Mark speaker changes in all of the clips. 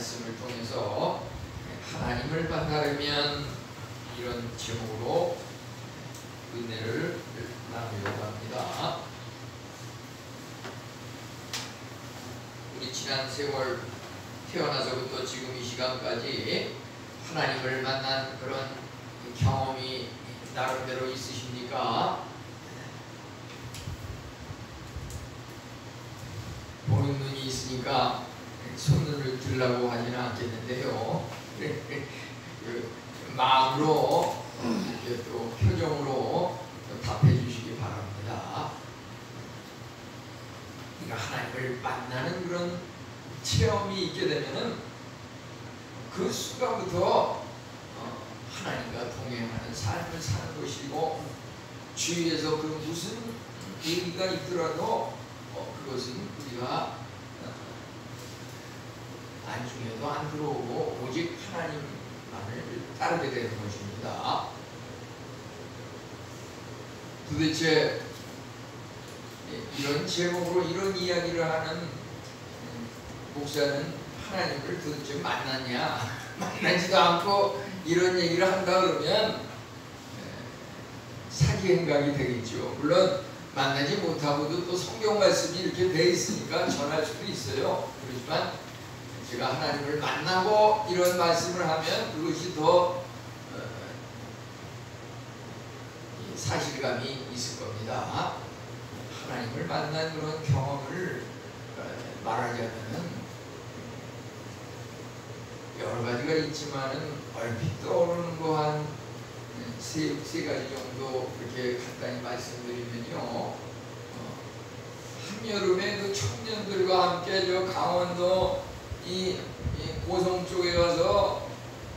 Speaker 1: 말씀을 통해서 하나님을 만나려면 이런 제목으로 은혜를 나누려고 합니다. 우리 지난 세월 태어나서부터 지금 이 시간까지 하나님을 만난 그런 경험이 나름대로 있으십니까? 보는 눈이 있으니까 손눈을 들라고 하지는 않겠는데요. 마음으로 이렇게 또 표정으로 답해 주시기 바랍니다. 그러니까 하나님을 만나는 그런 체험이 있게 되면은 그 순간부터 하나님과 동행하는 삶을 사는 것이고, 주위에서 그 무슨 얘기가 있더라도 그것은 우리가 안중에도 안 들어오고 오직 하나님만을 따르게 되는 것입니다. 도대체 이런 제목으로 이런 이야기를 하는 목사는 하나님을 도대체 만났냐? 만나지도 않고 이런 얘기를 한다 그러면 사기 행각이 되겠죠. 물론 만나지 못하고도 또 성경 말씀이 이렇게 돼 있으니까 전할 수도 있어요. 그렇지만 제가 하나님을 만나고 이런 말씀을 하면 그것이 더 사실감이 있을 겁니다. 하나님을 만난 그런 경험을 말하자면 여러 가지가 있지만은 얼핏 떠오르는 거 한 세 가지 정도 그렇게 간단히 말씀드리면요. 한여름에 그 청년들과 함께 저 강원도 이 고성 쪽에 가서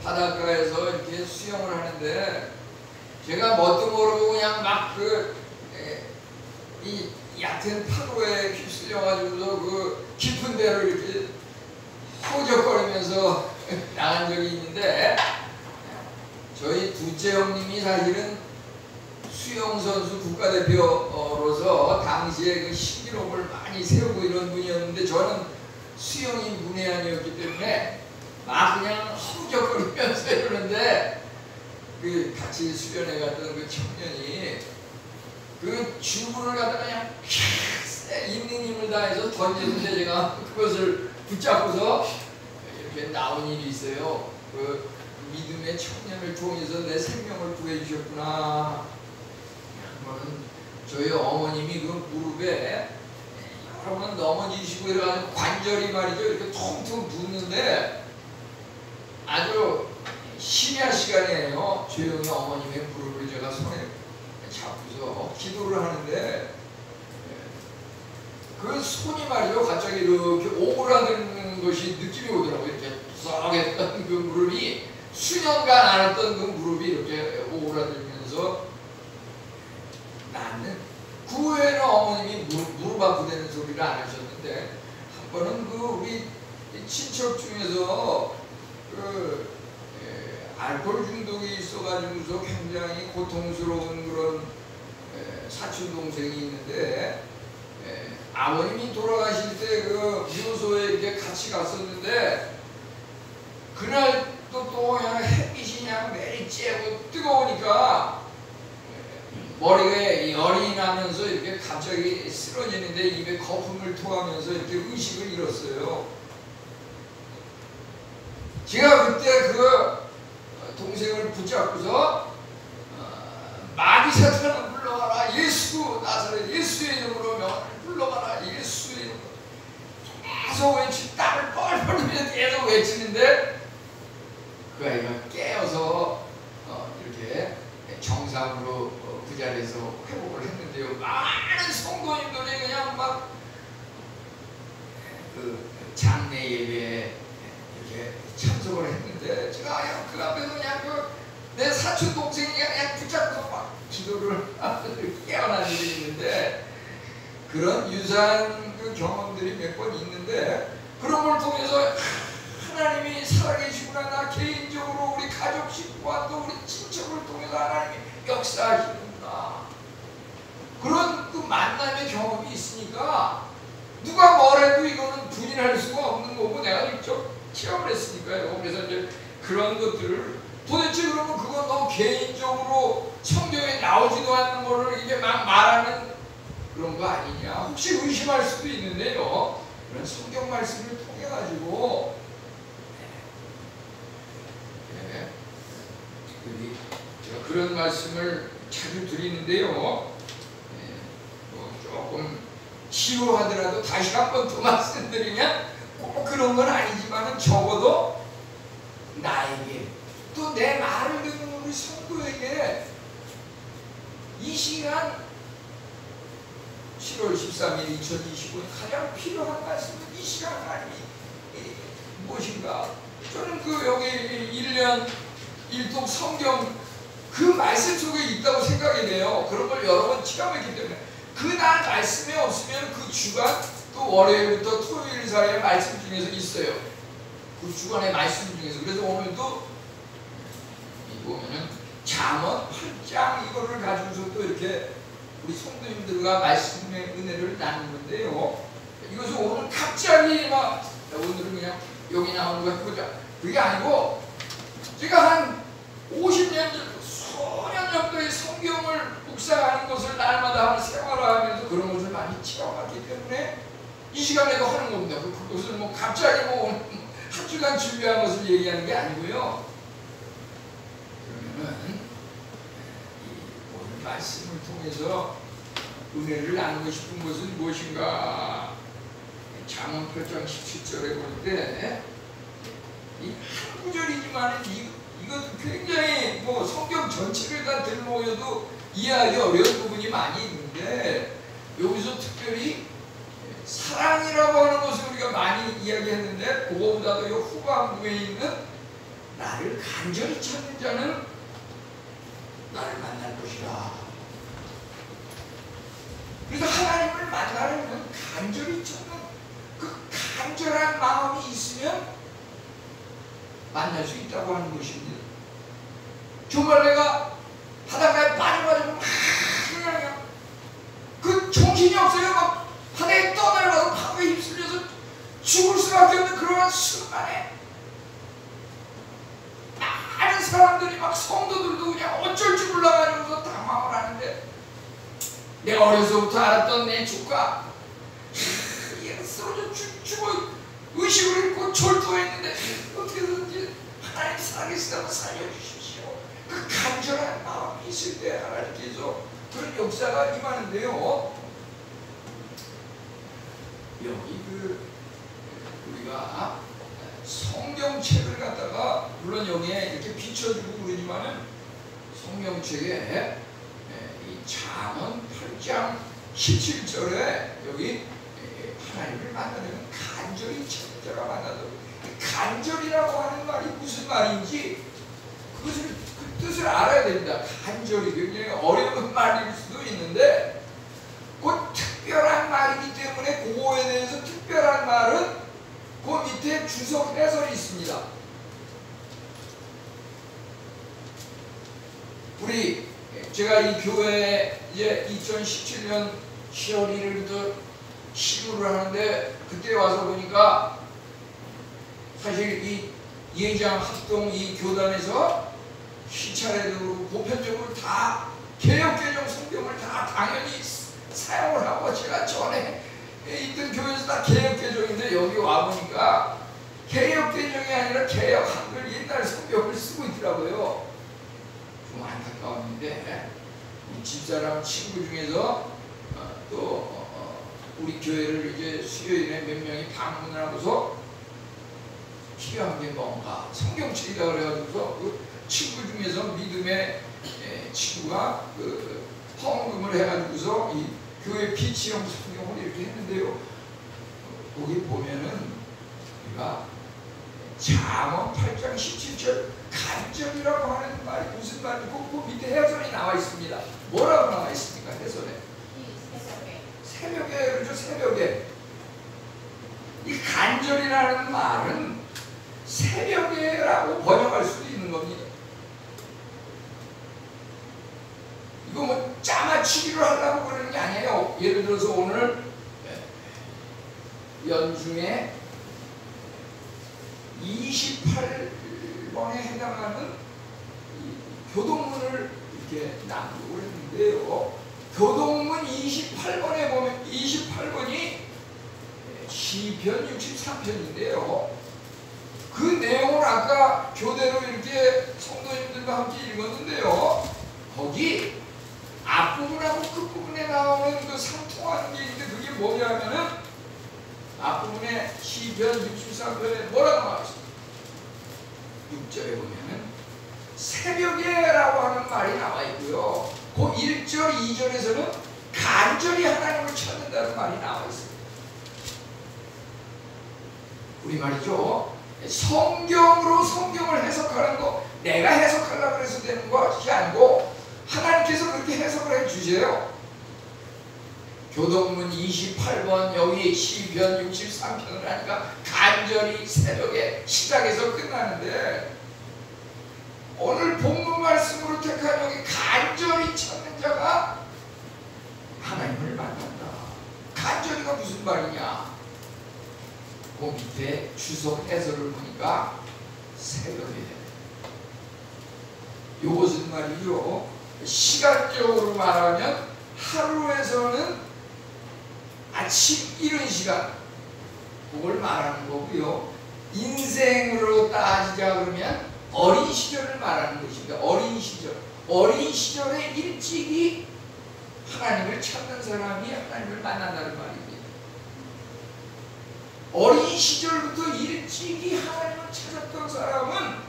Speaker 1: 바닷가에서 이렇게 수영을 하는데, 제가 뭣도 모르고 그냥 막 이 얕은 파도에 휩쓸려가지고서 그 깊은 데를 이렇게 호적거리면서 나간 적이 있는데, 저희 둘째 형님이 사실은 수영선수 국가대표로서 당시에 그 신기록을 많이 세우고 이런 분이었는데, 저는 수영이 문외한이었기 때문에 막 그냥 허우적거리면서 이러는데, 그 같이 수련회 갔던 그 청년이 그 주문을 갖다가 그냥 있는 힘을 다해서 던지는데, 제가 그것을 붙잡고서 이렇게 나온 일이 있어요. 그 믿음의 청년을 통해서 내 생명을 구해주셨구나. 한번은 저희 어머님이 그 무릎에 여러 번 넘어지시고 이래가지고 관절이 말이죠, 이렇게 통통 붓는데 아주 심야 시간이에요. 조용히 어머님의 무릎을 제가 손에 잡고서 기도를 하는데, 그 손이 말이죠, 갑자기 이렇게 오그라드는 것이 느낌이 오더라고요. 이렇게 썩했던 그 무릎이, 수년간 앓았던 그 무릎이 이렇게 오그라들면서 나는 그 후에는 어머님이 무릎 아프다는 소리를 안 하셨는데, 한 번은 그 우리 친척 중에서 그 알코올 중독이 있어가지고서 굉장히 고통스러운 그런 사촌 동생이 있는데, 아버님이 돌아가실 때 그 묘소에 이렇게 같이 갔었는데, 그날 또 그냥 햇빛이 그냥 매리 쬐고 뜨거우니까 머리가 열이 나면서 이렇게 갑자기 쓰러지는데 입에 거품을 토하면서 이렇게 의식을 잃었어요. 제가 그때 그 동생을 붙잡고서 마귀사탄을 불러가라, 예수 나사렛 예수의 이름으로 명을 불러가라, 예수의 이름으로 계속 땀을 뻘뻘 흘리면서 계속 외치는데, 그 아이가 깨어서 이렇게 정상으로 그 자리에서 회복을 했는데요. 많은 성도님들이 그냥 막 그 장례 예배에 이렇게 참석을 했는데, 제가 그냥 그 앞에서 그냥 내 사촌 동생이 그냥 붙잡고 막 기도를 깨어난 일이 있는데, 그런 유사한 그 경험들이 몇 번 있는데, 그런 걸 통해서 하나님이 살아계시구나, 나 개인적으로 우리 가족 식구와 또 우리 친척을 통해서 하나님이 역사하시는구나, 그런 그 만남의 경험이 있으니까 누가 뭐래도 이거는 부인할 수가 없는 거고, 내가 직접 체험을 했으니까요. 그래서 이제 그런 것들을 도대체 그러면 그건 너무 개인적으로 성경에 나오지도 않는 거를 이게 막 말하는 그런 거 아니냐. 혹시 의심할 수도 있는데요. 그런 성경 말씀을 통해 가지고 제가 그런 말씀을 자주 드리는데요. 뭐 조금 지루하더라도 다시 한번 더 말씀드리면 꼭 그런 건 아니지만 적어도 나에게 또 내 말을 듣는 우리 성도에게 이 시간 7월 13일 2025년 가장 필요한 말씀은 이 시간 하나님이 무엇인가? 저는 그 여기 1년 1독 성경 그 말씀 속에 있다고 생각이 돼요. 그런 걸 여러 번 체험했기 때문에 그날 말씀이 없으면 그 주간 또 월요일부터 토요일 사이에 말씀 중에서 있어요. 그 주간의 말씀 중에서. 그래서 오늘도 보면은 잠언 8장 이거를 가지고서 또 이렇게 우리 성도님들과 말씀의 은혜를 나누는데요. 이것은 오늘 갑자기 막 오늘은 그냥 여기 나오는 거 보자. 그게 아니고 제가 한 50년 전 수년 정도의 성경을 묵상하는 것을 날마다 하는 생활하면서 그런 것을 많이 체험하기 때문에 이 시간에도 하는 겁니다. 그것을 뭐 갑자기 뭐 한 주간 준비한 것을 얘기하는 게 아니고요. 그러면은 이 오늘 말씀을 통해서 은혜를 나누고 싶은 것은 무엇인가? 잠언 8장 17절에 볼 때 이 한 구절이지만 이것도 굉장히 뭐 성경 전체를 다 들모여도 이해하기 어려운 부분이 많이 있는데 여기서 특별히 사랑이라고 하는 것을 우리가 많이 이야기했는데 그거보다도 이 후반부에 있는 나를 간절히 찾는 자는 나를 만날 것이다. 그래서 하나님을 만나려면 간절히 찾는 그 간절한 마음이 있으면 만날 수 있다고 하는 것입니다. 정말 내가 바닷가에 빠져가지고 막 그냥 그 정신이 없어요. 막 바다에 떠내려가서 파도에 휩쓸려서 죽을 수밖에 없는 그러한 순간에 많은 사람들이 막 성도들도 그냥 어쩔 줄 몰라가지고서 당황을 하는데 내가 어려서부터 알았던 내 조카 얘는 쓰러져 죽어 의식을 잃고 졸도했는데 어떻게든지 하나님 살아계시다고 살려주십시오. 그 간절한 마음이 있을 때 하나님께서 그런 역사가 임하는데요. 여기 우리가 성경책을 갖다가 물론 여기에 이렇게 비춰주고 그러지만은 성경책에 이 잠언 8장 17절에 여기 하나님을 만나려면 간절히 찾는 자가 만나도록 간절이라고 하는 말이 무슨 말인지 그것을 그 뜻을 알아야 됩니다. 간절이 굉장히 어려운 말일 수도 있는데 그 특별한 말이기 때문에 그거에 대해서 특별한 말은 그 밑에 주석 해설이 있습니다. 제가 이 교회에 이제 2017년 10월 1일부터 시구를 하는데 그때 와서 보니까 사실 이 예장 합동 이 교단에서 시차례도 그렇고 보편적으로 다 개역개정 성경을 다 당연히 사용을 하고 제가 전에 있던 교회에서 다 개역개정인데 여기 와보니까 개역개정이 아니라 개역 한글 옛날 성경을 쓰고 있더라고요. 좀 안타까웠는데 집사람 친구 중에서 또 우리 교회를 이제 수요일에 몇 명이 방문을 하고서 필요한 게 뭔가 성경책이다 그래가지고서 그 친구 중에서 믿음의 친구가 그 헌금을 해가지고서 이 교회 피치형 성경을 이렇게 했는데요. 거기 보면은 우리가 잠언 8장 17절 간절이라고 하는 말이 무슨 말이고 그 밑에 해설이 나와 있습니다. 뭐라고 나와 있습니까? 해설에 새벽에 그렇죠. 새벽에 이 간절이라는 말은 새벽에라고 번역할 수도 있는 겁니다. 이거 뭐 짜맞추기를 하려고 그러는 게 아니에요. 예를 들어서 오늘 연중에 28번에 해당하는 교동문을 이렇게 낭독을 했는데요. 교동문 28번에 보면 28번이 시편 63편인데요. 그 내용을 아까 교대로 이렇게 성도님들과 함께 읽었는데요. 거기 앞부분하고 끝부분에 나오는 그 상통하는 게 있는데 그게 뭐냐면은 앞부분에 시편 63편에 뭐라고 나와있어요? 6절에 보면은 새벽에라고 하는 말이 나와 있고요. 그 1절, 2절에서는 간절히 하나님을 찾는다는 말이 나와 있어요. 우리 말이죠. 성경으로 성경을 해석하는 거 내가 해석하려고 해서 되는 것이 아니고 하나님께서 그렇게 해석을 해주세요. 교동문 28번 여기 시편 63편을 하니까 간절히 새벽에 시작해서 끝나는데 오늘 본문 말씀으로 택한 여기 간절히 찾는 자가 하나님을 만난다. 간절히가 무슨 말이냐? 그 밑에 주석 해설을 보니까 새벽에 이것은 말이죠. 시간적으로 말하면 하루에서는 아침 이른 시간 그걸 말하는 거고요. 인생으로 따지자 그러면 어린 시절을 말하는 것입니다. 어린 시절. 어린 시절에 일찍이 하나님을 찾는 사람이 하나님을 만난다는 말입니다. 어린 시절부터 일찍이 하나님을 찾았던 사람은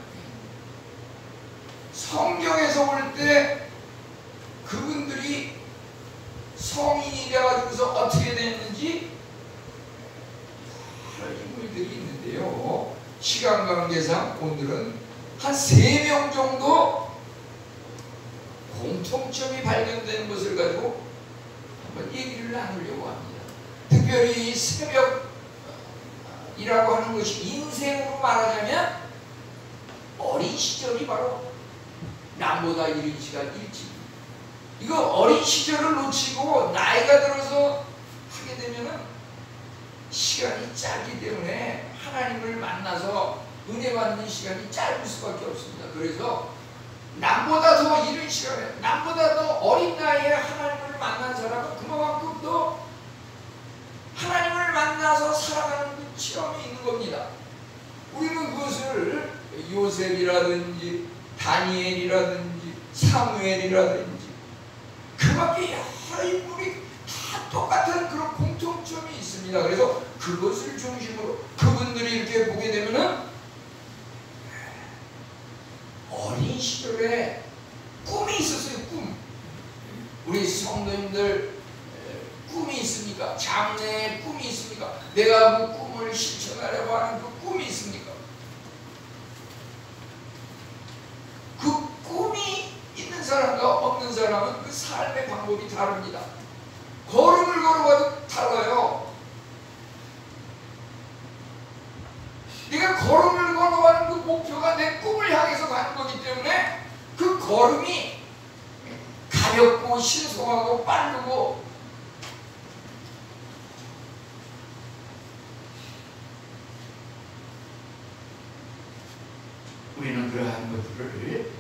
Speaker 1: 성경에서 볼 때 그분들이 성인이 되어가지고서 어떻게 됐는지 여러 인물들이 있는데요. 시간 관계상 오늘은 한 3명 정도 공통점이 발견되는 것을 가지고 한번 얘기를 나누려고 합니다. 특별히 새벽이라고 하는 것이 인생으로 말하자면 어린 시절이 바로 남보다 이른 시간 일찍. 이거 어린 시절을 놓치고 나이가 들어서 하게 되면은 시간이 짧기 때문에 하나님을 만나서 은혜 받는 시간이 짧을 수밖에 없습니다. 그래서 남보다 더 이른 시간에, 남보다 더 어린 나이에 하나님을 만난 사람은 그만큼 더 하나님을 만나서 살아가는 그 체험이 있는 겁니다. 우리는 그것을 요셉이라든지 다니엘이라든지 사무엘이라든지 그밖에 여러 인물이 다 똑같은 그런 공통점이 있습니다. 그래서 그것을 중심으로 그분들이 이렇게 보게 되면은 어린 시절에 꿈이 있었어요. 꿈. 우리 성도님들 꿈이 있습니까? 장래에 꿈이 있습니까? 내가 그 꿈을 실천하려고 하는 그 꿈이 있습니까? 그 꿈이 있는 사람과 없는 사람은 그 삶의 방법이 다릅니다. 걸음을 걸어가도 달라요. 네가 걸음을 걸어가는 그 목표가 내 꿈을 향해서 가는 거기 때문에 그 걸음이 가볍고 신속하고 빠르고 우리는 그러한 것들을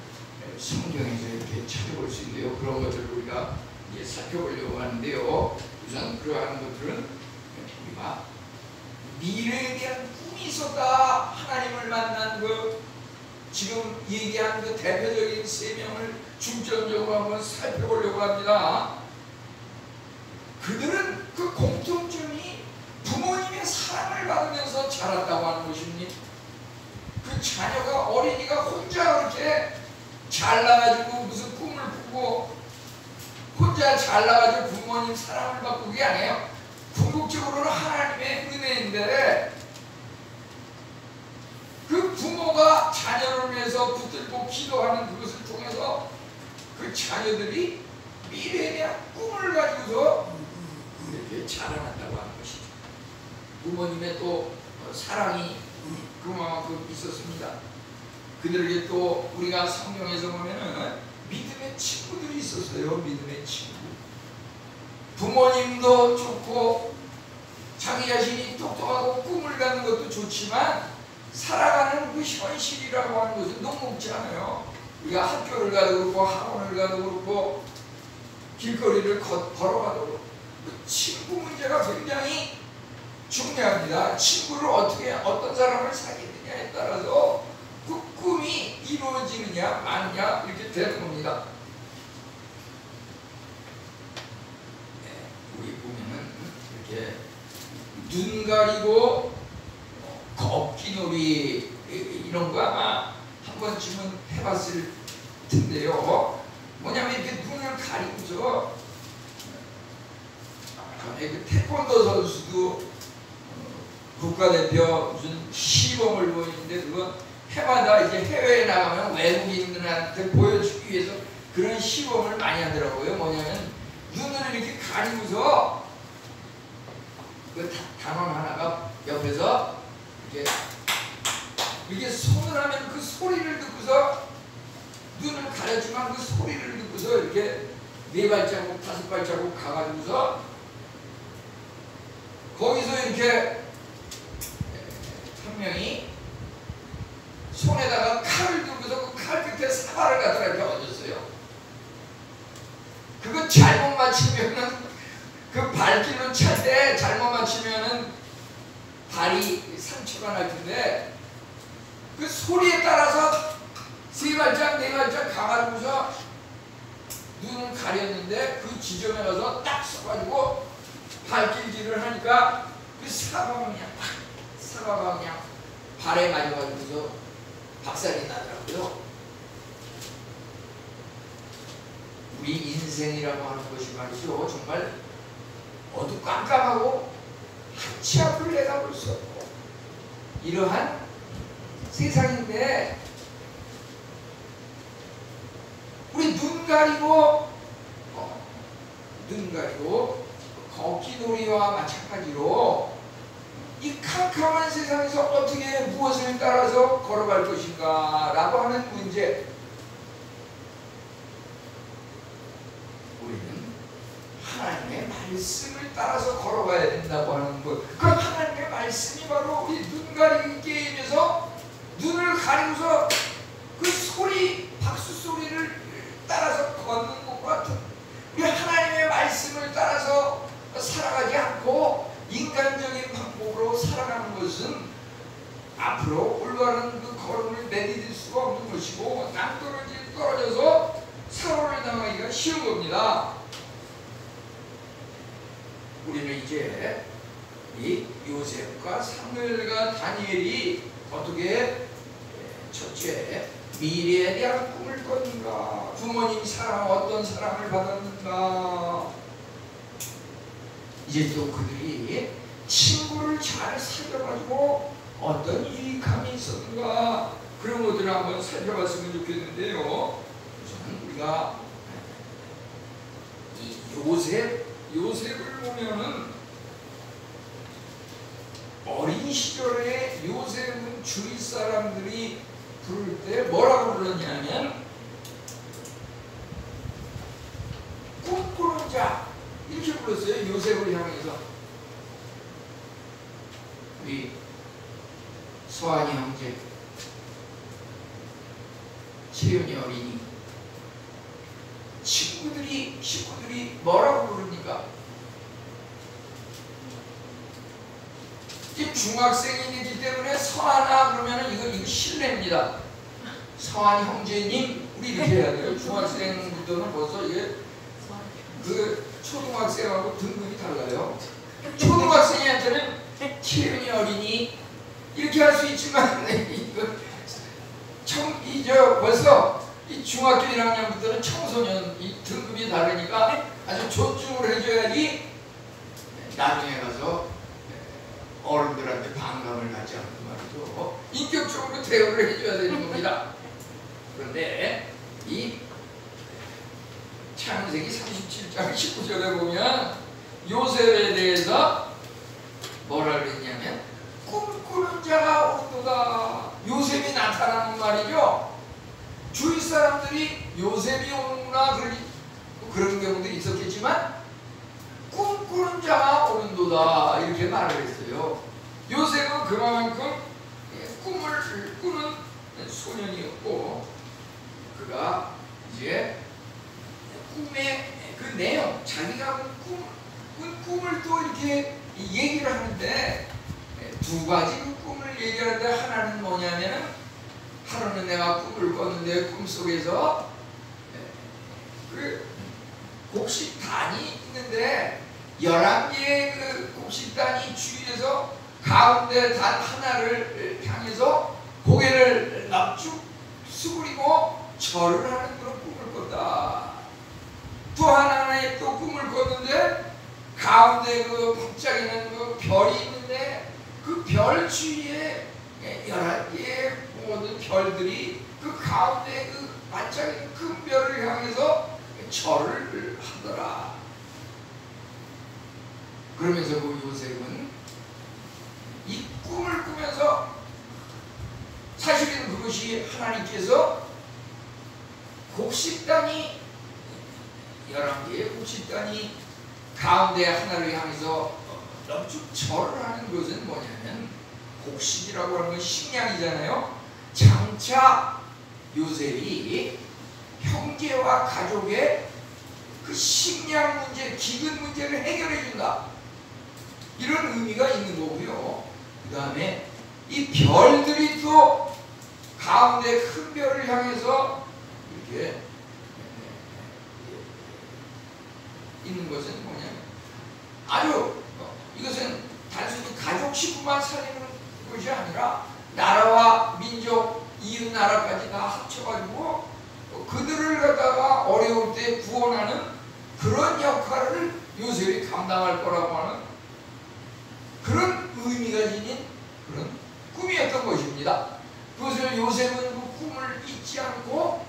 Speaker 1: 성경에서 이렇게 찾아볼 수 있는데요. 그런 것들을 우리가 이제 살펴보려고 하는데요. 우선 그러한 것들은 우리가 미래에 대한 꿈이 있었다. 하나님을 만난 그 지금 얘기한 그 대표적인 3명을 중점적으로 한번 살펴보려고 합니다. 그들은 그 공통점이 부모님의 사랑을 받으면서 자랐다고 하는 것입니다. 그 자녀가 어린이가 혼자 그렇게 잘나가지고 무슨 꿈을 꾸고 혼자 잘나가지고 부모님 사랑을 받고 그게 아니에요. 궁극적으로는 하나님의 은혜인데 그 부모가 자녀를 위해서 붙들고 기도하는 그것을 통해서 그 자녀들이 미래에 대한 꿈을 가지고서 이렇게 자라난다고 하는 것이죠. 부모님의 또 사랑이 그만큼 있었습니다. 그들에게 또 우리가 성경에서 보면은 믿음의 친구들이 있었어요. 믿음의 친구. 부모님도 좋고 자기 자신이 똑똑하고 꿈을 갖는 것도 좋지만 살아가는 그 현실이라고 하는 것은 녹록지 않아요. 우리가 학교를 가도 그렇고 학원을 가도 그렇고 길거리를 걸어가도 그렇고 그 친구 문제가 굉장히 중요합니다. 친구를 어떻게 어떤 사람을 사귀느냐에 따라서 그 꿈이 이루어지느냐 마느냐 이렇게 되는 겁니다. 우리 보면은 이렇게 눈 가리고 걷기놀이 이런 거 아마 한 번쯤은 해봤을 텐데요. 뭐냐면 이렇게 눈을 가리고서 전에 그 태권도 선수도 국가대표 무슨 시범을 보이는데 그건 해마다 이제 해외에 나가면 외국인들한테 보여주기 위해서 그런 시범을 많이 하더라고요. 뭐냐면 눈을 이렇게 가리고서 그 단원 하나가 옆에서 이렇게 손을 하면 그 소리를 듣고서 눈을 가려주면 그 소리를 듣고서 이렇게 4발자국 5발자국 가가지고서 거기서 이렇게 한 명이 손에다가 칼을 들고서 그 칼 끝에 사발을 갖다가 이렇게 얹었어요. 그거 잘못 맞히면은 그 발길로 찰 때 잘못 맞히면은 발이 상처가 날 텐데 그 소리에 따라서 3발짝 4발짝 가가지고서 눈을 가렸는데 그 지점에 가서 딱 서가지고 발길질을 하니까 그 사과가 그냥 발에 맞아가지고서 박살이 나더라고요. 우리 인생이라고 하는 것이 말이죠. 정말 어두깜깜하고 한치 앞을 내다볼 수 없고 이러한 세상인데 우리 눈 가리고 걷기놀이와 마찬가지로 이 캄캄한 세상에서 어떻게 무엇을 따라서 걸어갈 것인가 라고 하는 문제, 우리는 하나님의 말씀을 따라서 걸어가야 된다고 하는 것. 그 하나님의 말씀이 바로 우리 눈 가리기 게임에서 눈을 가리고서 그 소리, 박수 소리를 따라서 걷는 것과 같은, 우리 하나님의 말씀을 따라서 살아가지 않고 인간적인 방법으로 살아가는 것은 앞으로 올바른 그 걸음을 내디딜 수가 없는 것이고 낭떠러지 떨어져서 사고를 당하기가 쉬운 겁니다. 우리는 이제 이 요셉과 사무엘과 다니엘이 어떻게 첫째 미래에 대한 꿈을 꿨는가, 부모님 사랑 어떤 사랑을 받았는가, 이제 또 그들이 친구를 잘 사귀어가지고 어떤 유익함이 있었는가, 그런 것들을 한번 살펴봤으면 좋겠는데요. 우선 우리가 이 요셉을 보면은 어린 시절에 요셉은 주위 사람들이 부를 때 뭐라고 불렀냐면 꿈꾸는 자 이렇게 불렀어요. 요셉을 향해서. 우리 서한이 형제, 채윤이 어린이 식구들이 뭐라고 부릅니까? 이 중학생이기 때문에 서한아 그러면은 이거 실례입니다. 서한이 형제님 우리 이렇게 해야 돼요. 중학생부터는 벌써 이게 그 초등학생하고 등급이 달라요. 초등학생한테는 채윤이 어린이 이렇게 할 수 있지만 이거 벌써 이 중학교 1학년부터는 청소년 이 등급이 다르니까 아주 존중을 해줘야지 나중에 가서 어른들한테 반감을 갖지 않고 말이죠. 인격적으로 대우를 해줘야 되는 겁니다. 그런데 이 창세기 37장 19절에 보면 요셉에 대해서 뭐라 그랬냐면 꿈꾸는 자가 오는도다. 요셉이 나타나는 말이죠. 주위 사람들이 요셉이 오는구나 그런 경우들이 있었겠지만 꿈꾸는 자가 오는도다 이렇게 말을 했어요. 요셉은 그만큼 꿈을 꾸는 소년이었고, 그가 이제 꿈의 그 내용, 자기가 꿈을 또 이렇게 얘기를 하는데, 두 가지 그 꿈을 얘기하는데, 하나는 뭐냐면은, 하루는 내가 꿈을 꿨는데 꿈속에서 그 곡식단이 있는데 11개의 그 곡식단이 주위에서 가운데 단 하나를 향해서 고개를 납죽 수그리고 절을 하는 그런 꿈을 꿨다. 또 하나의 또 꿈을 꿨는데 가운데 그 반짝이는 그 별이 있는데 그 별 주위에 11개의 모든 별들이 그 가운데 그 반짝이는 큰 별을 향해서 절을 하더라. 그러면서 그 요셉은 이 꿈을 꾸면서 사실은 그것이 하나님께서 곡식단이 11개의 곡식단이 가운데 하나를 향해서 넙죽 절을 하는 것은 뭐냐면, 곡식이라고 하는 건 식량이잖아요. 장차 요셉이 형제와 가족의 그 식량 문제, 기근 문제를 해결해 준다, 이런 의미가 있는 거고요. 그 다음에 이 별들이 또 가운데 큰 별을 향해서 이렇게 있는 것은 뭐냐면, 아주 이것은 단순히 가족 식구만 살리는 것이 아니라 나라와 민족, 이웃 나라까지 다 합쳐가지고 그들을 갖다가 어려울 때 구원하는 그런 역할을 요셉이 감당할 거라고 하는 그런 의미가 지닌 그런 꿈이었던 것입니다. 그것을 요셉은 그 꿈을 잊지 않고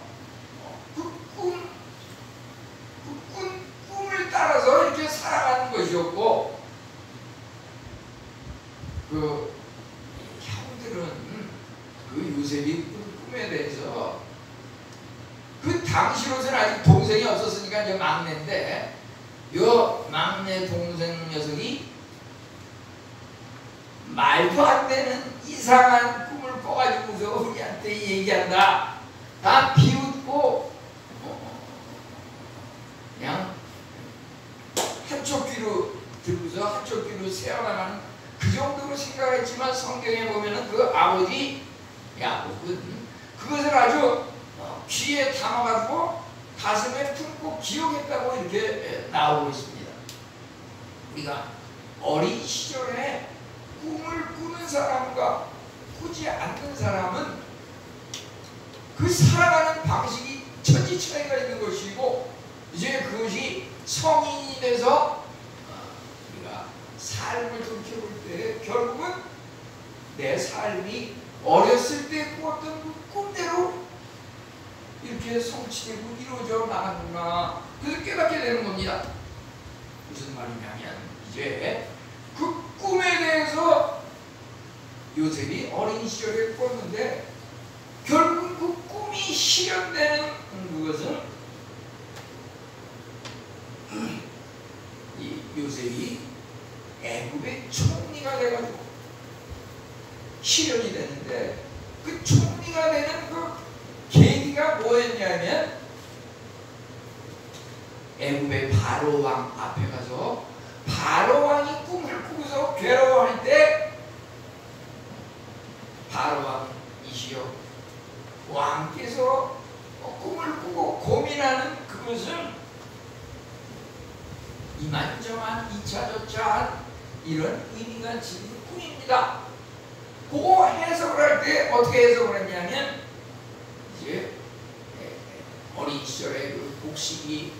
Speaker 1: 꿈을 따라서 이렇게 살아가는 것이었고, 그 형들은 그 요셉이 꿈에 대해서, 그 당시로서는 아직 동생이 없었으니까 이제 막내인데, 요 막내 동생 녀석이 말도 안 되는 이상한 꿈을 꿔가지고서 우리한테 얘기한다. 다 비웃고 그냥 한쪽 귀로 들고서 한쪽 귀로 새어나가는 그 정도로 생각했지만, 성경에 보면은 그 아버지 야곱은 그것을 아주 귀에 담아가지고 가슴에 품고 기억했다고 이렇게 나오고 있습니다. 우리가 어린 시절에 꿈을 꾸는 사람과 꾸지 않는 사람은 그 살아가는 방식이 천지 차이가 있는 것이고, 이제 그것이 성인이 돼서 우리가 삶을 돌이켜볼 때 결국은 내 삶이 어렸을 때 꾸었던 그 꿈대로 이렇게 성취되고 이루어져 나가는구나, 그래서 깨닫게 되는 겁니다. 무슨 말이냐면, 이제 그 꿈에 대해서 요셉이 어린 시절에 꿨는데 결국 그 꿈이 실현되는 그것은 이 요셉이 애굽의 총리가 돼가지고 실현이 되는데, 그 총리가 되는 그 계기가 뭐였냐면, 애굽의 바로 왕 앞에 가서 바로 왕이 꿈을 꾸고서 괴로워할 때, 바로 왕이시여, 왕께서 꿈을 꾸고 고민하는 그것은 이만저만 이차저차한 이런 의미가 지닌 꿈입니다. 그거 해석을 할 때 어떻게 해석을 했냐면, 이제 어린 시절에 그 곡식이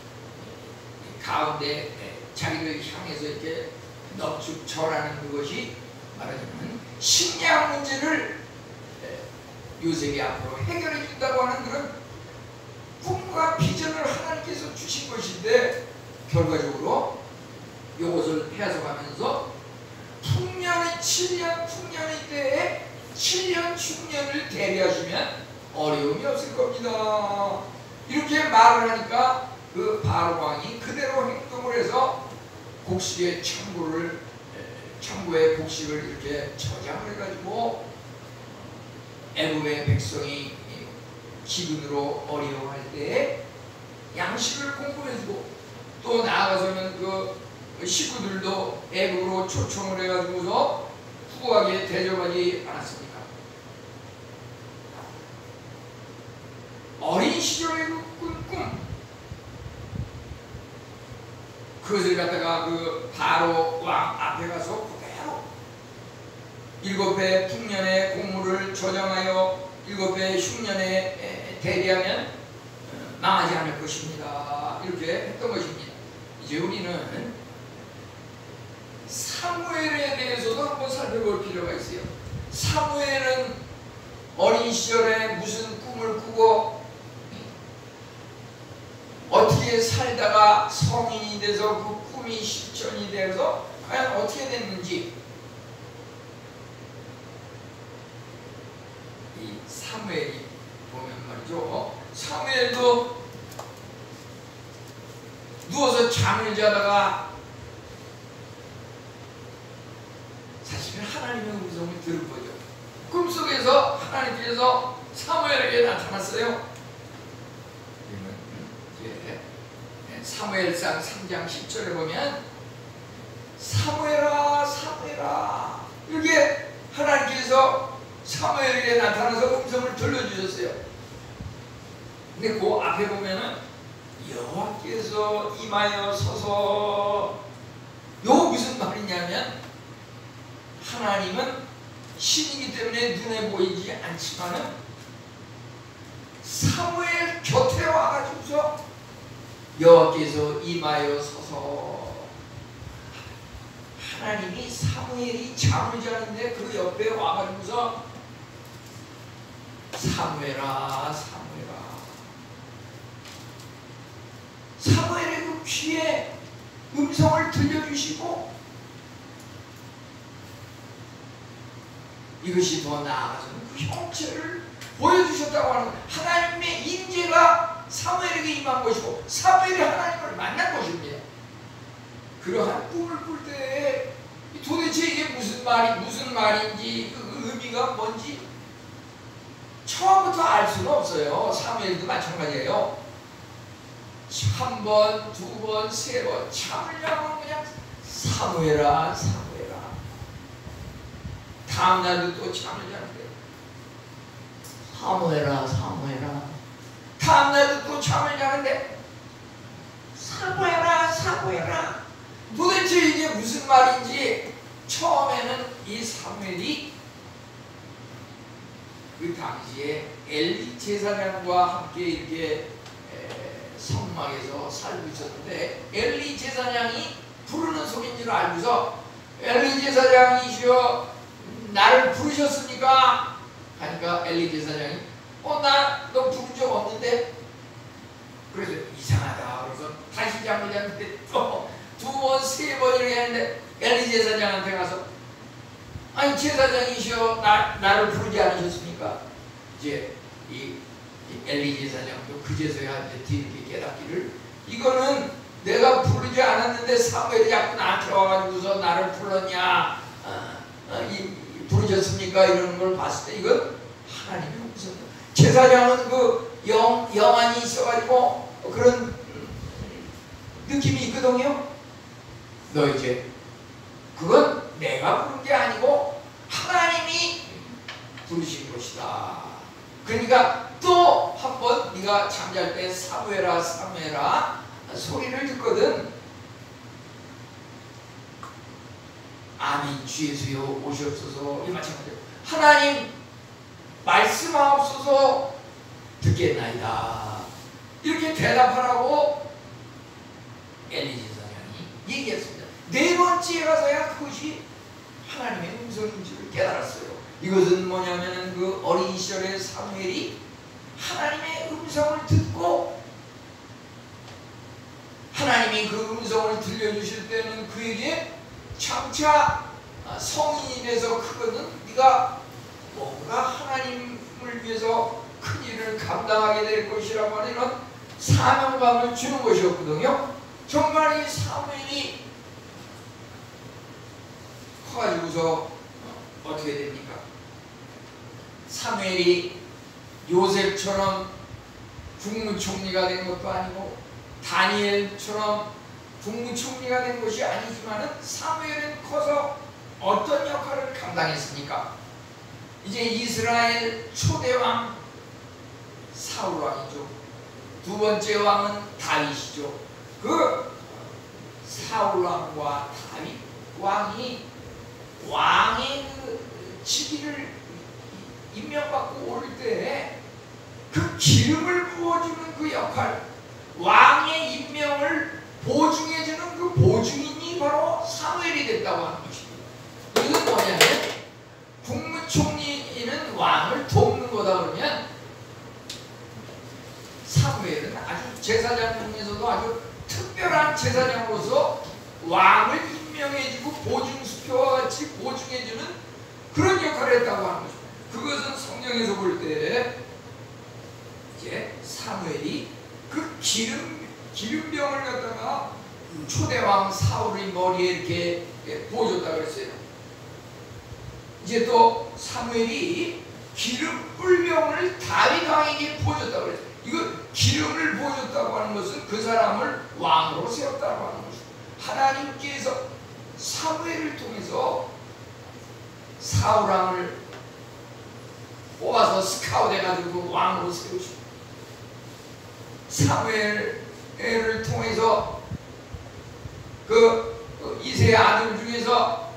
Speaker 1: 가운데 자기를 향해서 이렇게 넙죽 절하는 그것이 말하자면 식량 문제를 요셉이 앞으로 해결해 준다고 하는 그런 꿈과 비전을 하나님께서 주신 것인데, 결과적으로 이것을 해석하면서 풍년의 7년 풍년의 때에 7년 충년을 대비하시면 어려움이 없을 겁니다. 이렇게 말을 하니까 그 바로 왕이 그대로 행동을 해서 곡식의 창고에 곡식을 이렇게 저장을 해가지고 애굽의 백성이 기근으로 어려워할 때 양식을 공급해주고, 또 나아가서는 그 식구들도 애굽으로 초청을 해가지고서 후하게 대접하지 않았습니까? 어린 시절의 그 꿈, 그것을 갖다가 그 바로 왕 앞에 가서 그대로 7배 풍년의 곡물을 조정하여 7배 흉년에 대비하면 망하지 않을 것입니다. 이렇게 했던 것입니다. 이제 우리는 사무엘에 대해서도 한번 살펴볼 필요가 있어요. 사무엘은 어린 시절에 무슨 꿈을 꾸고 어떻게 살다가 성인이 돼서 그 꿈이 실천이 돼서 과연 어떻게 됐는지, 이 사무엘이 보면 말이죠, 사무엘도 누워서 잠을 자다가 사실은 하나님의 음성을 들은 거죠. 꿈속에서 하나님께서 사무엘에게 나타났어요. 사무엘상 3장 10절에 보면 사무엘아 사무엘아, 이렇게 하나님께서 사무엘에게 나타나서 음성을 들려주셨어요. 근데 그 앞에 보면은 여호와께서 임하여 서서, 요 무슨 말이냐면 하나님은 신이기 때문에 눈에 보이지 않지만은 사무엘 곁에 와가지고서 여호와께서 임하여 서서, 하나님이 사무엘이 잠을 자는데 그 옆에 와가지고서 사무엘아 사무엘아, 사무엘의 그 귀에 음성을 들려주시고, 이것이 더 나아가서는 그 형체를 보여주셨다고 하는 거예요. 하나님의 임재가 사무엘에게 임한 것이고 사무엘이 하나님을 만난 것입니다. 그러한 꿈을 꿀 때 도대체 이게 무슨 말인지 그 의미가 뭔지 처음부터 알 수는 없어요. 사무엘도 마찬가지예요. 한 번, 두 번, 세 번 잠을 자면 그냥 사무엘아 사무엘아, 다음 날도 또 잠을 자는데 사무엘아 사무엘아, 다음 날도 또 잠을 자는데 사무엘아 사무엘아. 도대체 이게 무슨 말인지 처음에는 이 사무엘이 그 당시에 엘리 제사장과 함께 이렇게 성막에서 살고 있었는데, 엘리 제사장이 부르는 소리인 줄 알고서 엘리 제사장이시여 나를 부르셨습니까? 하니까 엘리 제사장이 나 너 부른 적 없는데? 그래서 이상하다. 그래서 다시 잠을 잤는데 또 두 번, 세 번 이렇게 했는데 엘리 제사장한테 가서 아니 제사장이시여 나를 부르지 않으셨습니까? 이제 이 엘리 제사장도 그제서야 뒤늦게 깨닫기를, 이거는 내가 부르지 않았는데 사무엘이 자꾸 나한테 와가지고서 나를 불렀냐, 부르셨습니까? 이러는 걸 봤을 때 이건 하나님의 음성. 제사장은 그 영안이 있어가지고 그런 느낌이 있거든요. 너 이제 그건 내가 부른 게 아니고 하나님이 부르신 것이다. 그러니까 또 한 번 네가 잠잘 때 사무엘아 사무엘아 소리를 듣거든. 아멘 주 예수여 오시옵소서. 이 마찬가지로 하나님 말씀하옵소서 듣겠나이다. 이렇게 대답하라고 엘리 제사장이 얘기했습니다. 네 번째에 가서야 그것이 하나님의 음성인 줄 깨달았어요. 이것은 뭐냐면은 그 어린 시절의 사무엘이 하나님의 음성을 듣고 하나님이 그 음성을 들려주실 때는 그에게 장차 성인이 돼서 크거든 네가 뭔가 하나님을 위해서 큰 일을 감당하게 될 것이라고 하는 이런 사명감을 주는 것이었거든요. 정말 이 사무엘이 커가지고서 어떻게 됩니까? 사무엘이 요셉처럼 국무총리가 된 것도 아니고 다니엘처럼 국무총리가 된 것이 아니지만은 사무엘은 커서 어떤 역할을 감당했습니까? 이제 이스라엘 초대왕 사울왕이죠. 두 번째 왕은 다윗이죠. 그 사울왕과 다윗 왕이 왕의 그 직위를 임명받고 올 때 그 기름을 부어주는 그 역할, 왕의 임명을 보증해주는 그 보증인이 바로 사무엘이 됐다고 하는 것입니다. 이건 뭐냐면 국무총리는 왕을 돕는 거다 그러면 사무엘은 아주 제사장 중에서도 아주 특별한 제사장으로서 왕을 임명해주고 보증수표와 같이 보증해주는 그런 역할을 했다고 하는 것입니다. 그것은 성경에서 볼 때 이제 사무엘이 그 기름병을 갖다가 초대왕 사울의 머리에 이렇게 부어줬다고 했어요. 이제 또 사무엘이 기름 뿔병을 다윗 왕에게 부어줬다고 했어요. 이거 기름을 부어줬다고 하는 것은 그 사람을 왕으로 세웠다고 하는 것입니다. 하나님께서 사무엘을 통해서 사울 왕을 뽑아서 스카웃해가지고 왕으로 세우시고 사무엘을 통해서 그 이세의 아들 중에서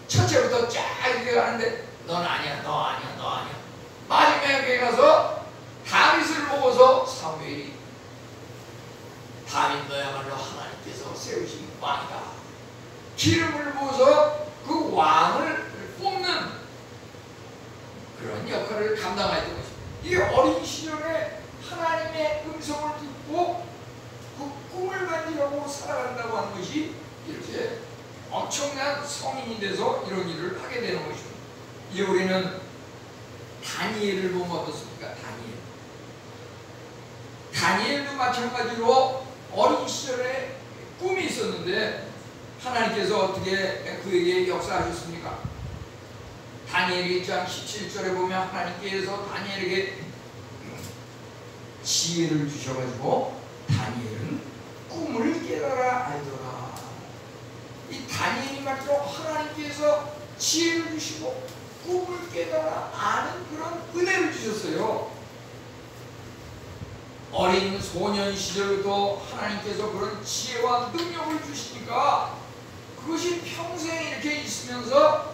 Speaker 1: 첫째부터 쫙 이렇게 가는데 넌 아니야, 너 아니야, 너 아니야. 마지막에 가서 다윗을 보고서 사무엘이 다윗 너야말로 하나님께서 세우신 왕이다. 기름을 부어서 그 왕을 뽑는 그런 역할을 감당했던 것입니다. 이 어린 시절에 하나님의 음성을 듣고 그 꿈을 만지려고 살아간다고 하는 것이 이렇게 엄청난 성인이 돼서 이런 일을 하게 되는 것입니다. 이제 우리는 다니엘을 보면 어떻습니까? 다니엘도 마찬가지로 어린 시절에 꿈이 있었는데 하나님께서 어떻게 그에게 역사하셨습니까? 다니엘 1장 17절에 보면 하나님께서 다니엘에게 지혜를 주셔가지고 다니엘은 꿈을 깨달아 알더라. 이 다니엘이 말이죠, 하나님께서 지혜를 주시고 꿈을 깨달아 아는 그런 은혜를 주셨어요. 어린 소년 시절부터 하나님께서 그런 지혜와 능력을 주시니까 그것이 평생 이렇게 있으면서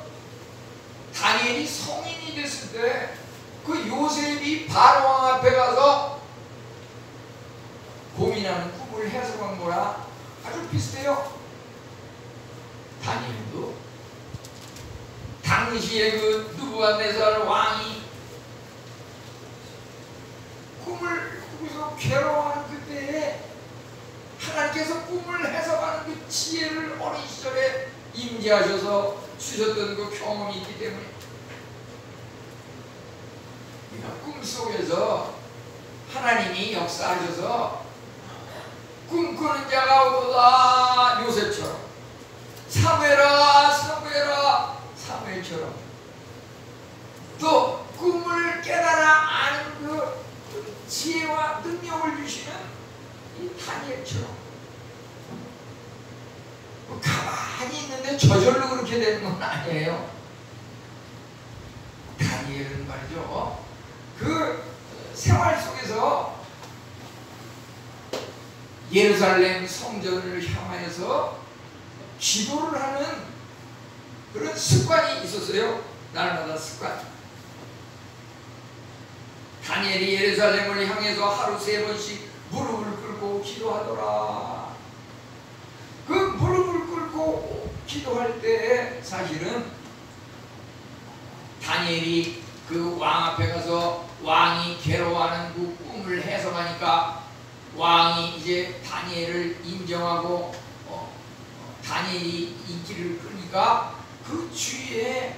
Speaker 1: 다니엘이 성인이 됐을 때 그 요셉이 바로왕 앞에 가서 고민하는 꿈을 해석한 거랑 아주 비슷해요. 다니엘도 당시에 그 느부갓네살 왕이 꿈을 꾸면서 괴로워하는 그때에 하나님께서 꿈을 해석하는 그 지혜를 어린 시절에 임재하셔서 주셨던 그 경험이 있기 때문에 꿈속에서 하나님이 역사하셔서 꿈꾸는 자가 오도다 요셉처럼 사무엘아 사무엘아 사무엘처럼 또 꿈을 깨달아 아는 그 지혜와 능력을 주시는 이 다니엘처럼 가만히 있는데 저절로 그렇게 되는 건 아니에요. 다니엘은 말이죠, 그 생활 속에서 예루살렘 성전을 향하여서 기도를 하는 그런 습관이 있었어요. 날마다 습관. 다니엘이 예루살렘을 향해서 하루 3번씩 무릎을 꿇고 기도하더라. 그 무릎을 꿇고 기도할 때 사실은 다니엘이 그 왕 앞에 가서 왕이 괴로워하는 그 꿈을 해석하니까 왕이 이제 다니엘을 인정하고 다니엘이 인기를 끄니까 그 주위에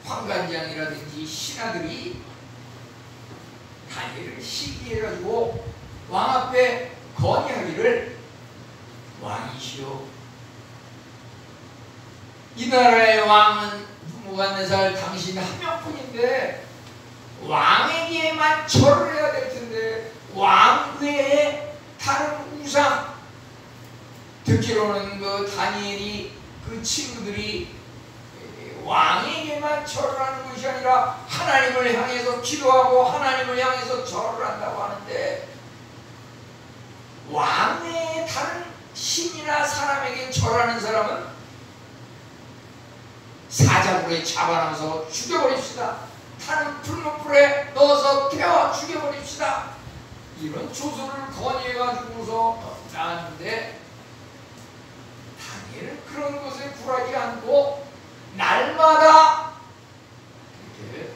Speaker 1: 환관장이라든지 신하들이 다니엘을 시기해가지고 왕 앞에 건의하기를 왕이시여, 이 나라의 왕은 느부갓네살 당신 한 명뿐인데 왕 왕에게만 절을 해야 될 텐데 왕 외에 다른 우상, 듣기로는 그 다니엘이 그 친구들이 왕에게만 절을 하는 것이 아니라 하나님을 향해서 기도하고 하나님을 향해서 절을 한다고 하는데, 왕 외에 다른 신이나 사람에게 절하는 사람은 사자굴에 잡아놔서 죽여버립시다. 타는 풀무불에 넣어서 태워 죽여버립시다. 이런 조소를 건의해가지고서 나왔는데, 다니엘은 그런 것에 굴하지 않고 날마다 이렇게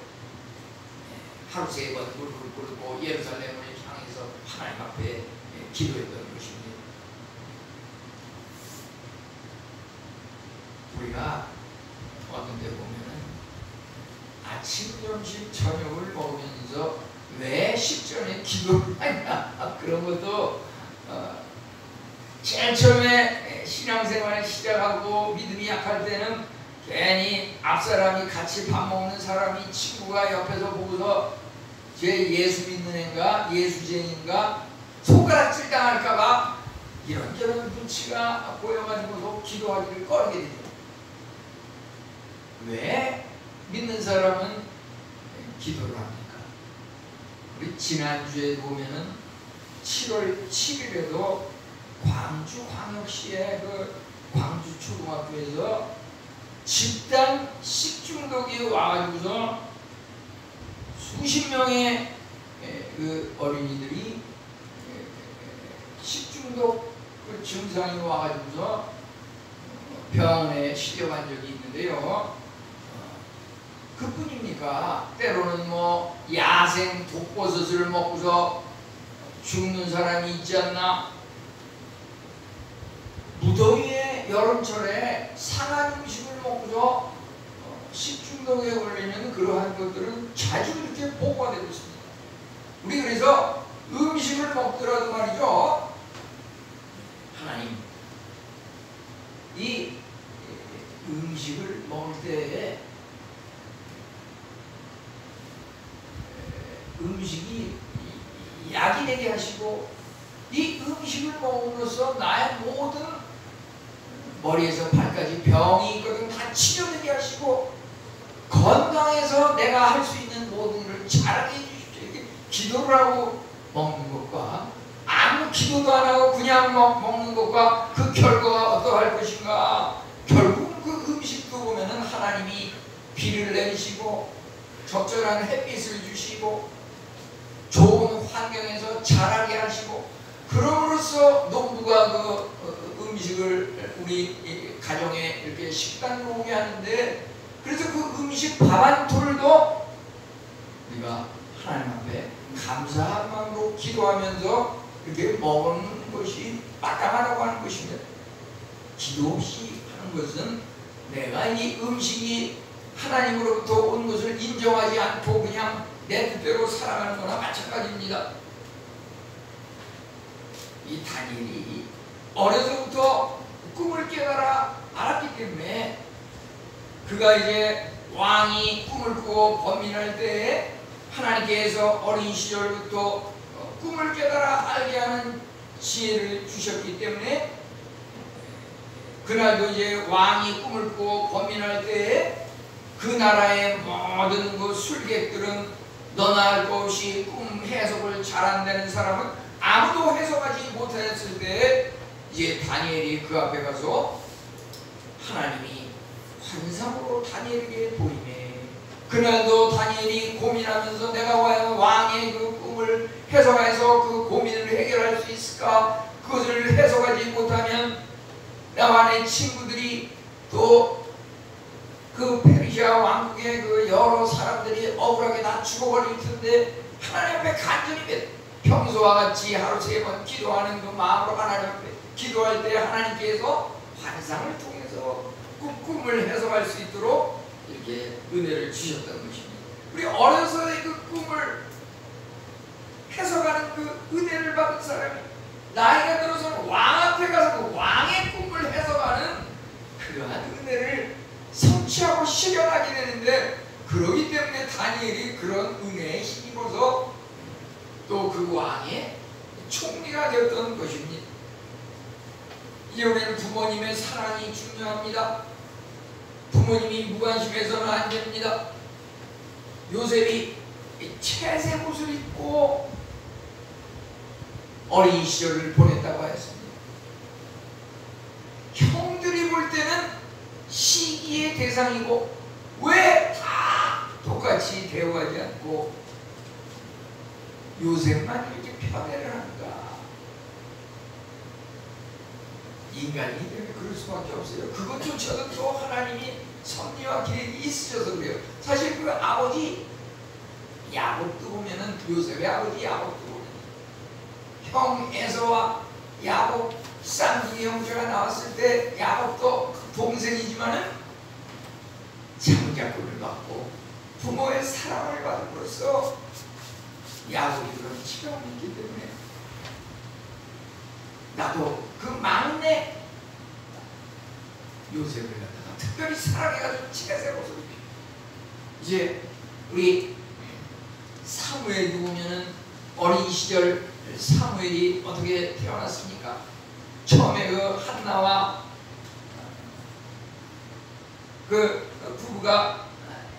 Speaker 1: 하루 3번 무릎을 꿇고 예루살렘을 향해서 하나님 앞에 기도했던 것입니다. 우리가 어떤 데 보면은 아침, 점심, 저녁을 먹으면서 왜 식전에 기도를 하냐, 그런 것도 제일 처음에 신앙생활을 시작하고 믿음이 약할 때는 괜히 앞사람이 같이 밥 먹는 사람이 친구가 옆에서 보고서 쟤 예수 믿는 애인가 예수쟁인가 손가락질 당할까봐 이런저런 눈치가 보여가지고서 기도하기를 꺼리게 됩니다. 왜 믿는 사람은 기도를 합니까? 우리 지난주에 보면은 7월 7일에도 광주광역시의 그 광주초등학교에서 집단 식중독이 와가지고서 수십 명의 그 어린이들이 식중독 그 증상이 와가지고서 병원에 실려간 적이 있는데요. 그뿐입니까? 때로는 뭐 야생 독버섯을 먹고서 죽는 사람이 있지 않나? 무더위에 여름철에 상한 음식을 먹고서 식중독에 걸리는 그러한 것들은 자주 이렇게 보고가 되고 있습니다. 우리 그래서 음식을 먹더라도 말이죠, 하나님, 이 음식을 먹을 때에 음식이 약이 되게 하시고, 이 음식을 먹음으로써 나의 모든 머리에서 발까지 병이 있거든 다 치료되게 하시고, 건강해서 내가 할 수 있는 모든 걸 잘하게 해주십시오. 이렇게 기도를 하고 먹는 것과 아무 기도도 안 하고 그냥 먹는 것과 그 결과가 어떠할 것인가. 결국 그 음식도 보면은 하나님이 비를 내리시고 적절한 햇빛을 주시고 좋은 환경에서 자라게 하시고, 그럼으로써 농부가 그 음식을 우리 가정에 이렇게 식단으로 오게 하는데, 그래서 그 음식 밥 한 톨도 우리가 하나님 앞에 감사한 마음으로 기도하면서 이렇게 먹는 것이 마땅하다고 하는 것입니다. 기도 없이 하는 것은 내가 이 음식이 하나님으로부터 온 것을 인정하지 않고 그냥 내 뜻대로 살아가는 거나 마찬가지입니다. 이 다니엘이 어려서부터 꿈을 깨달아 알았기 때문에 그가 이제 왕이 꿈을 꾸고 범인할 때에 하나님께서 어린 시절부터 꿈을 깨달아 알게 하는 지혜를 주셨기 때문에 그날도 이제 왕이 꿈을 꾸고 범인할 때에 그 나라의 모든 그 술객들은 너나 할 것 없이 꿈 해석을 잘한다는 사람은 아무도 해석하지 못했을 때 이제 다니엘이 그 앞에 가서 하나님이 환상으로 다니엘에게 보이네. 그날도 다니엘이 고민하면서 내가 과연 왕의 그 꿈을 해석해서 그 고민을 해결할 수 있을까? 그것을 해석하지 못하면 나와 내 친구들이 또 그 페르시아 왕국의 그 여러 사람들이 억울하게 다 죽어버릴 텐데, 하나님 앞에 간절히 평소와 같이 하루 3번 기도하는 그 마음으로 하나님 앞에 기도할 때 하나님께서 환상을 통해서 꿈을 해석할 수 있도록 이렇게 은혜를 주셨다는 것입니다. 우리 어려서의 그 꿈을 해석하는 그 은혜를 받은 사람이 나이가 들어서는 왕 앞에 가서 그 왕의 꿈을 해석하는 그러한 은혜를 성취하고 실현하게 되는데, 그러기 때문에 다니엘이 그런 은혜에 힘입어서 또 그 왕의 총리가 되었던 것입니다. 이제 우리는 부모님의 사랑이 중요합니다. 부모님이 무관심해서는 안 됩니다. 요셉이 채색 옷을 입고 어린 시절을 보냈다고 했습니다. 형들이 볼 때는 시기의 대상이고 왜 다 똑같이 대우하지 않고 요셉만 이렇게 편애를 하는가? 인간이 때문에 그럴 수밖에 없어요. 그것조차도 또 하나님이 섭리와 계획이 있으셔서 그래요. 사실 그 아버지 야곱도 보면은 요셉의 아버지 야곱도 보면 형 에서와 야곱 쌍둥이 형제가 나왔을 때 야곱도 동생이지만은 장자권을 받고 부모의 사랑을 받음으로써 야곱이 그런 치명이 있기 때문에 나도 그 막내 요셉을 갖다가 특별히 사랑해가지고 채색 옷을 입혀. 이제 우리 사무엘도 보면은 어린 시절 사무엘이 어떻게 태어났습니까? 처음에 그 한나와 그 부부가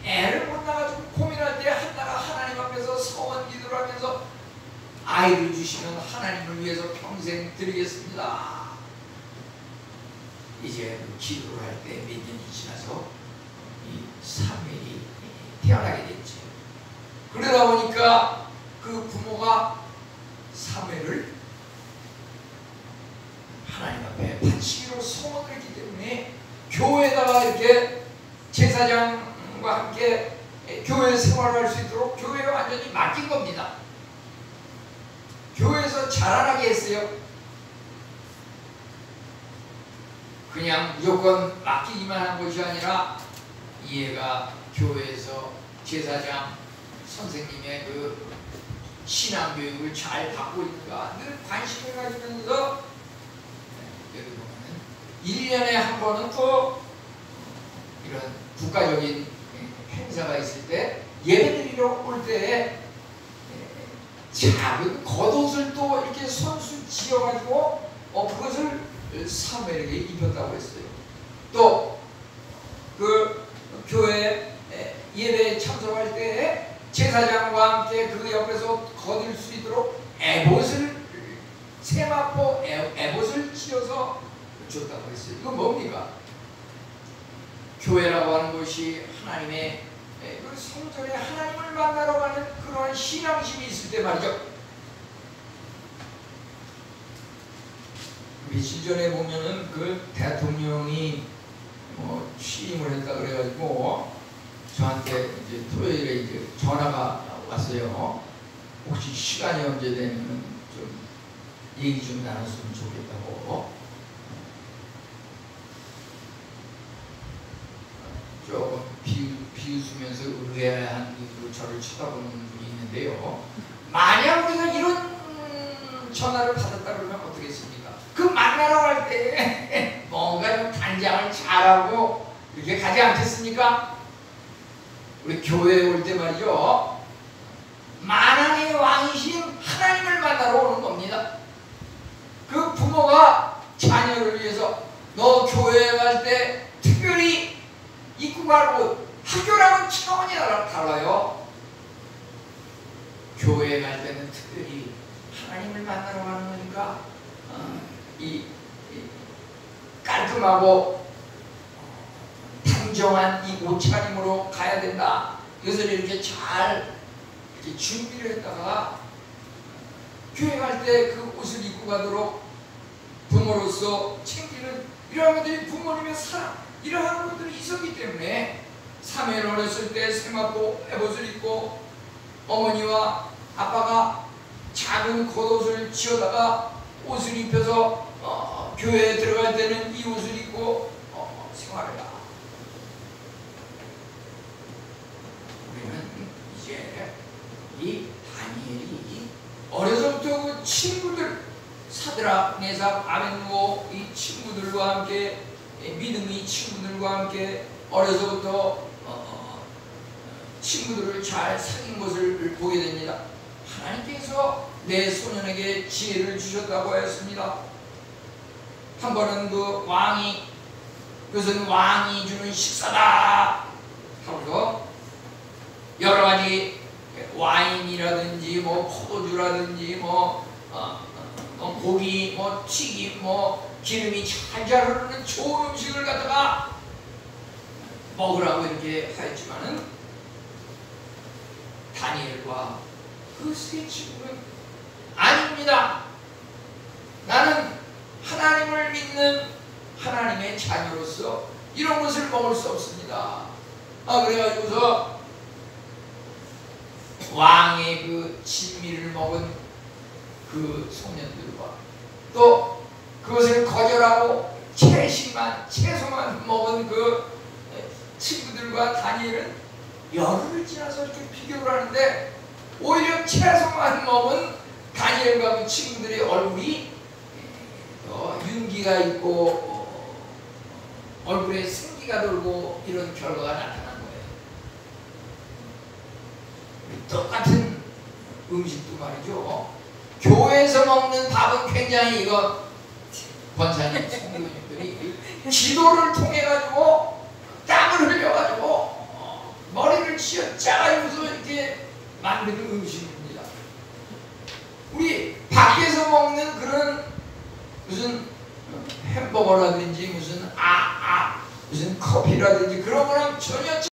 Speaker 1: 애를 못 낳아가지고 고민할 때 한나가 하나님 앞에서 서원 기도를 하면서 아이를 주시면 하나님을 위해서 평생 드리겠습니다. 이제 기도를 할 때 몇 년이 지나서 이 사무엘이 태어나게 됐죠. 그러다 보니까 그 부모가 사무엘을 하나님 앞에 바치기로 소원을 했기 때문에 교회에다가 이렇게 제사장과 함께 교회 생활을 할 수 있도록 교회에 완전히 맡긴 겁니다. 교회에서 자라나게 했어요. 그냥 무조건 맡기기만 한 것이 아니라 얘가 교회에서 제사장 선생님의 그 신앙교육을 잘 받고 있는가 늘 관심을 가지면서 여기 보면은 1년에 한 번은 또 이런 국가적인 행사가 있을 때 예배드리러 올 때 작은 겉옷을 또 이렇게 손수 지어가지고 그것을 사무엘에게 입혔다고 했어요. 또 그 교회 예배에 참석할 때 제사장과 함께 그 옆에서 거둘 수 있도록 에봇을 세마포 에봇을 지어서 줬다고 했어요. 이건 뭡니까? 교회라고 하는 것이 하나님의 그 성전에 하나님을 만나러 가는 그러한 신앙심이 있을 때 말이죠. 며칠 전에 보면은 그 대통령이 취임을 했다 그래가지고 저한테 이제 토요일에 이제 전화가 왔어요. 혹시 시간이 언제 되면 좀 얘기 좀 나눴으면 좋겠다고. 조금 비웃으면서 의아한 눈으로 저를 쳐다보는 분이 있는데요. 만약 우리가 이런 전화를 받았다 그러면 어떻겠습니까? 그 만나러 갈 때 뭔가 좀 단장을 잘하고 이렇게 가지 않겠습니까? 우리 교회에 올 때 말이죠. 만왕의 왕이신 하나님을 만나러 오는 겁니다. 그 부모가 자녀를 위해서 너 교회에 갈 때 특별히 입고 가고 학교랑은 차원이 달라요. 교회에 갈 때는 특별히 하나님을 만나러 가는 거니까 이 깔끔하고 단정한 이 옷차림으로 가야 된다. 이것을 이렇게 잘 이렇게 준비를 했다가 교회 갈 때 그 옷을 입고 가도록 부모로서 챙기는 이러한 것들이 부모님의 사랑 이러한 것들이 있었기 때문에 사무엘 어렸을 때 세마포 에봇을 입고 어머니와 아빠가 작은 겉옷을 지어다가 옷을 입혀서 교회에 들어갈 때는 이 옷을 입고 생활해라. 우리는 이제 이 다니엘이 어려서부터 그 친구들 사드락, 메삭, 아벤누고 이 친구들과 함께 믿음의 친구들과 함께 어려서부터 친구들을 잘 사귄 것을 보게 됩니다. 하나님께서 내 소년에게 지혜를 주셨다고 했습니다. 한 번은 그 왕이, 그것은 왕이 주는 식사다 하고서 여러 가지 와인이라든지 뭐 포도주라든지 뭐 고기 뭐 튀김 뭐 기름이 잘잘 흐르는 좋은 음식을 갖다가 먹으라고 이렇게 하였지만은 다니엘과 그 세 친구는 아닙니다. 나는 하나님을 믿는 하나님의 자녀로서 이런 것을 먹을 수 없습니다. 그래가지고서 왕의 그 진미를 먹은 그 소년들과 또 그것을 거절하고 채소만 먹은 그 친구들과 다니엘은 열흘을 지나서 이렇게 비교를 하는데 오히려 채소만 먹은 다니엘과 그 친구들의 얼굴이 윤기가 있고 얼굴에 생기가 돌고 이런 결과가 나타난 거예요. 똑같은 음식도 말이죠. 교회에서 먹는 밥은 굉장히 이거 권사님, 성도님들이 기도를 통해 가지고 땀을 흘려 가지고 머리를 쥐어 짜가지고서 이렇게 만드는 음식입니다. 우리 밖에서 먹는 그런 무슨 햄버거라든지